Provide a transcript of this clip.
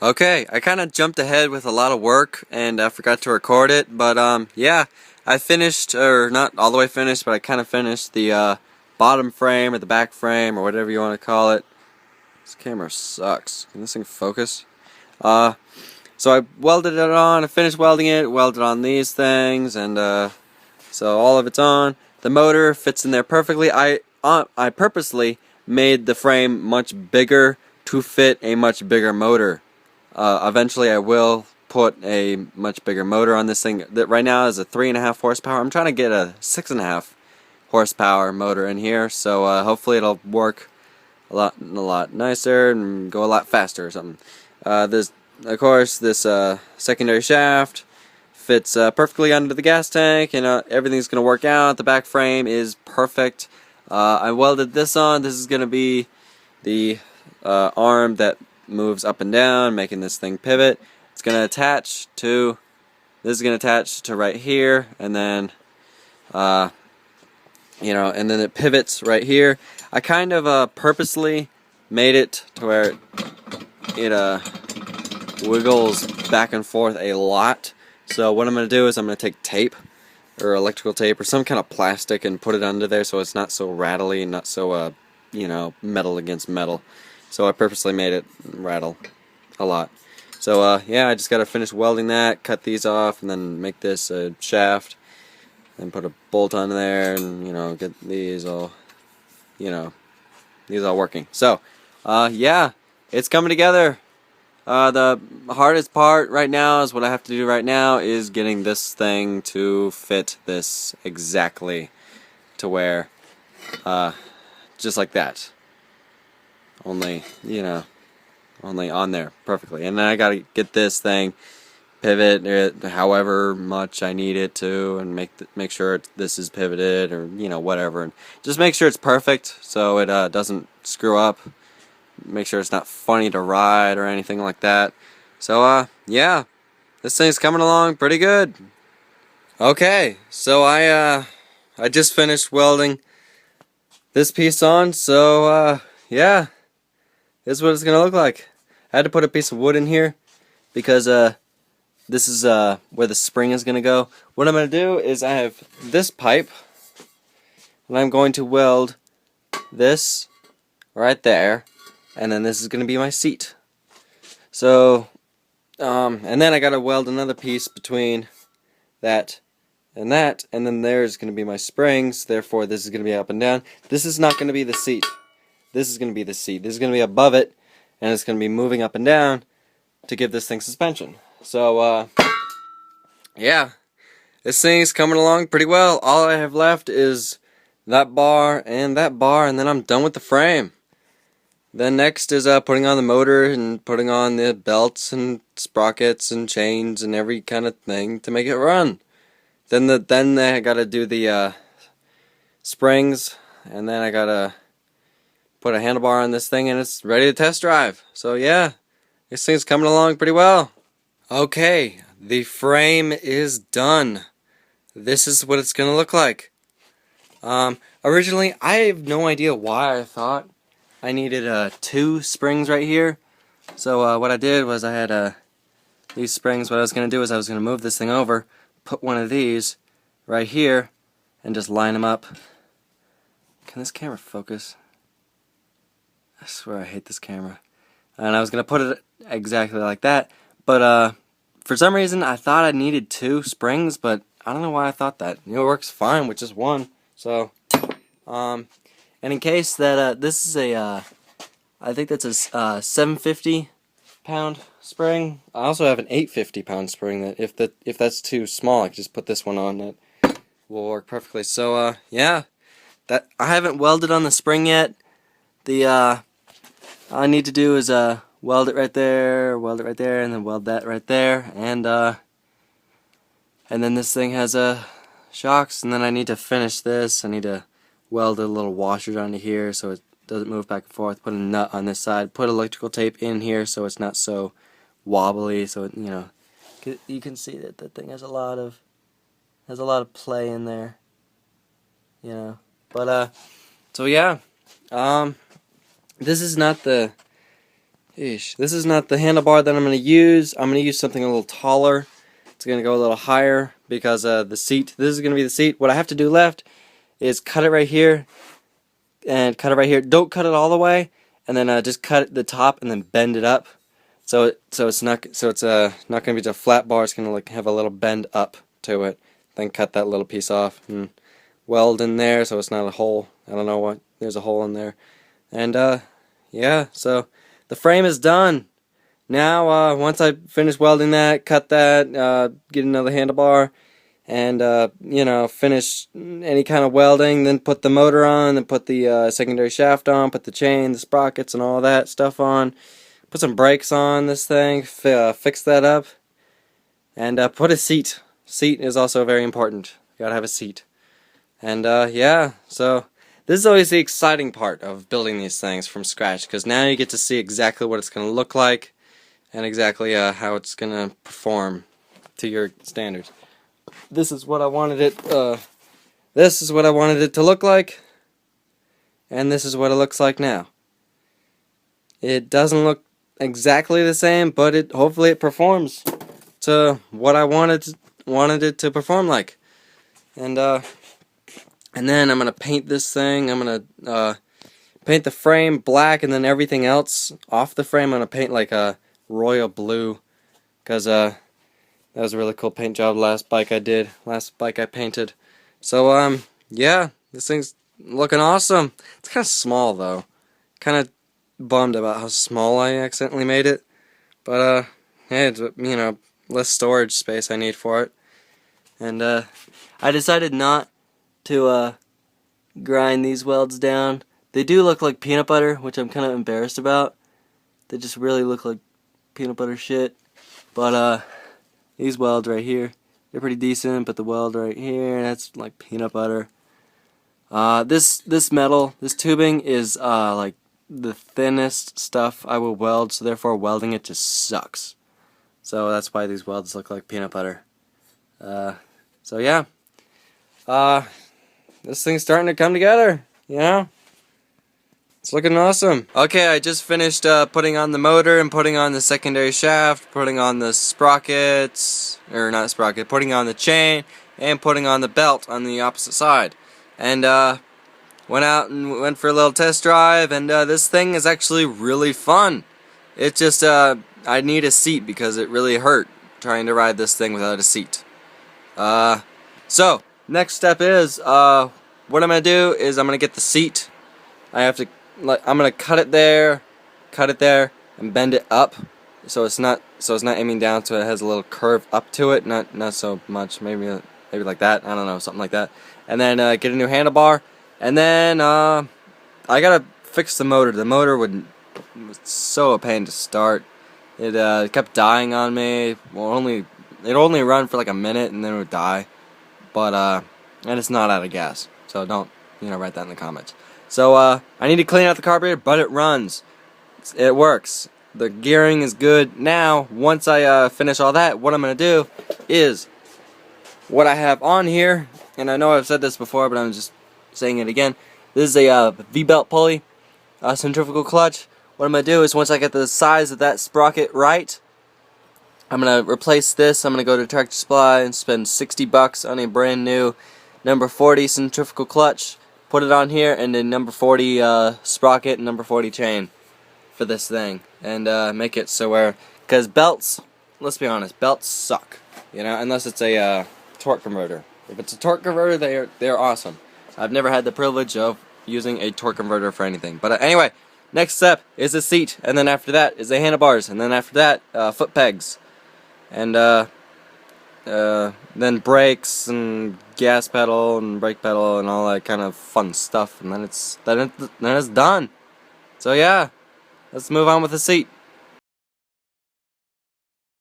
Okay, I kind of jumped ahead with a lot of work and I forgot to record it, but yeah, I finished, or not all the way finished, but I kind of finished the bottom frame or the back frame or whatever you want to call it. This camera sucks. Can this thing focus? So I welded it on, I finished welding it, welded on these things, and so all of it's on. The motor fits in there perfectly. I purposely made the frame much bigger to fit a much bigger motor. Eventually I will put a much bigger motor on this thing that right now is a 3.5 horsepower. I'm trying to get a 6.5 horsepower motor in here, so hopefully it'll work a lot nicer and go a lot faster or something. Of course, this secondary shaft fits perfectly under the gas tank, and everything's going to work out. The back frame is perfect. I welded this on. This is going to be the arm that moves up and down, making this thing pivot. It's going to attach to, this is going to attach to right here, and then and then it pivots right here. I kind of purposely made it to where it wiggles back and forth a lot. So what I'm going to do is I'm going to take tape or electrical tape or some kind of plastic and put it under there so it's not so rattly and not so metal against metal. So I purposely made it rattle a lot. So yeah, I just got to finish welding that, cut these off, and then make this a shaft, and put a bolt on there, and get these all working. So yeah, it's coming together. The hardest part right now is what I have to do right now is getting this thing to fit this exactly to where just like that. Only on there perfectly. And then I gotta get this thing, pivot it however much I need it to, and make sure this is pivoted, or whatever, and just make sure it's perfect so it doesn't screw up. Make sure it's not funny to ride or anything like that. So yeah, this thing's coming along pretty good. Okay, so I just finished welding this piece on, so yeah, this is what it's gonna look like. I had to put a piece of wood in here because this is where the spring is gonna go. What I'm gonna do is I have this pipe, and I'm going to weld this right there, and then this is gonna be my seat. So and then I gotta weld another piece between that, and then there's gonna be my springs. Therefore, this is gonna be up and down. This is not gonna be the seat. This is going to be the seat. This is going to be above it, and it's going to be moving up and down to give this thing suspension. So, yeah, this thing's coming along pretty well. All I have left is that bar, and then I'm done with the frame. Then next is putting on the motor and putting on the belts and sprockets and chains and every kind of thing to make it run. Then I got to do the springs, and then I got to put a handlebar on this thing, and it's ready to test drive. So yeah, this thing's coming along pretty well. Okay, the frame is done. This is what it's gonna look like. Originally, I have no idea why I thought I needed 2 springs right here. So what I did was I had these springs. What I was gonna do is I was gonna move this thing over, put one of these right here, and just line them up. Can this camera focus? I swear I hate this camera. And I was going to put it exactly like that, but for some reason I thought I needed 2 springs, but I don't know why I thought that. It works fine with just one. So, and in case that this is a, I think that's a 750 pound spring. I also have an 850 pound spring that if that's too small, I can just put this one on. That will work perfectly. So yeah, that I haven't welded on the spring yet. All I need to do is weld it right there, and then weld that right there, and then this thing has shocks, and then I need to finish this. I need to weld a little washer onto here so it doesn't move back and forth. Put a nut on this side. Put electrical tape in here so it's not so wobbly. So it, you can see that the thing has a lot of play in there. But so yeah. This is not the Eesh. This is not the handlebar that I'm going to use. I'm going to use something a little taller. It's going to go a little higher because the seat, this is going to be the seat. What I have to do left is cut it right here and cut it right here. Don't cut it all the way, and then just cut the top and then bend it up. So it's not not going to be just a flat bar. It's going to like have a little bend up to it. Then cut that little piece off and weld in there so it's not a hole. I don't know what. There's a hole in there, and yeah. So the frame is done. Now once I finish welding that, cut that, get another handlebar, and you know, finish any kind of welding, then put the motor on, then put the secondary shaft on, put the chain, the sprockets, and all that stuff on. Put some brakes on this thing, fix that up, and put a seat. Seat is also very important. You gotta have a seat. And yeah, so this is always the exciting part of building these things from scratch, because now you get to see exactly what it's going to look like and exactly how it's going to perform to your standards. This is what I wanted it. This is what I wanted it to look like, and this is what it looks like now. It doesn't look exactly the same, but hopefully it performs to what I wanted it to perform like. And then I'm gonna paint this thing. I'm gonna paint the frame black, and then everything else off the frame I'm gonna paint like a royal blue, because that was a really cool paint job last bike I painted. So yeah, this thing's looking awesome. It's kind of small though. Kind of bummed about how small I accidentally made it, but hey, it's, you know, less storage space I need for it. And I decided not to grind these welds down. They do look like peanut butter, which I'm kind of embarrassed about. They just really look like peanut butter shit. But these welds right here, they're pretty decent, but the weld right here, that's like peanut butter. This metal, this tubing is like the thinnest stuff I will weld, so therefore welding it just sucks. So that's why these welds look like peanut butter. So yeah. This thing's starting to come together, you know? It's looking awesome. Okay, I just finished putting on the motor and putting on the secondary shaft, putting on the sprockets, or not sprocket, putting on the chain, and putting on the belt on the opposite side. And went out and went for a little test drive, and this thing is actually really fun. It just, I need a seat because it really hurt trying to ride this thing without a seat. So, next step is, what I'm going to do is I'm going to get the seat. I'm going to cut it there, and bend it up, so it's not aiming down, so it has a little curve up to it, not so much, maybe like that, I don't know, something like that. And then get a new handlebar, and then I gotta fix the motor. The motor was so a pain to start. It kept dying on me. Well, it only run for like a minute and then it would die. But and it's not out of gas, so don't write that in the comments. So I need to clean out the carburetor, but it runs. It works. The gearing is good. Now, once I finish all that, what I'm gonna do is what I have on here, and I know I've said this before, but I'm just saying it again. This is a V-belt pulley, centrifugal clutch. What I'm gonna do is once I get the size of that sprocket right, I'm gonna replace this. I'm gonna go to Tractor Supply and spend $60 on a brand new number 40 centrifugal clutch. Put it on here, and then number 40 sprocket and number 40 chain for this thing, and make it so where, because belts, let's be honest, belts suck, unless it's a torque converter. If it's a torque converter, they're awesome. I've never had the privilege of using a torque converter for anything. But anyway, next step is a seat, and then after that is the handlebars, and then after that foot pegs, and then brakes and gas pedal and brake pedal and all that kind of fun stuff, and then it's done. So yeah, let's move on with the seat.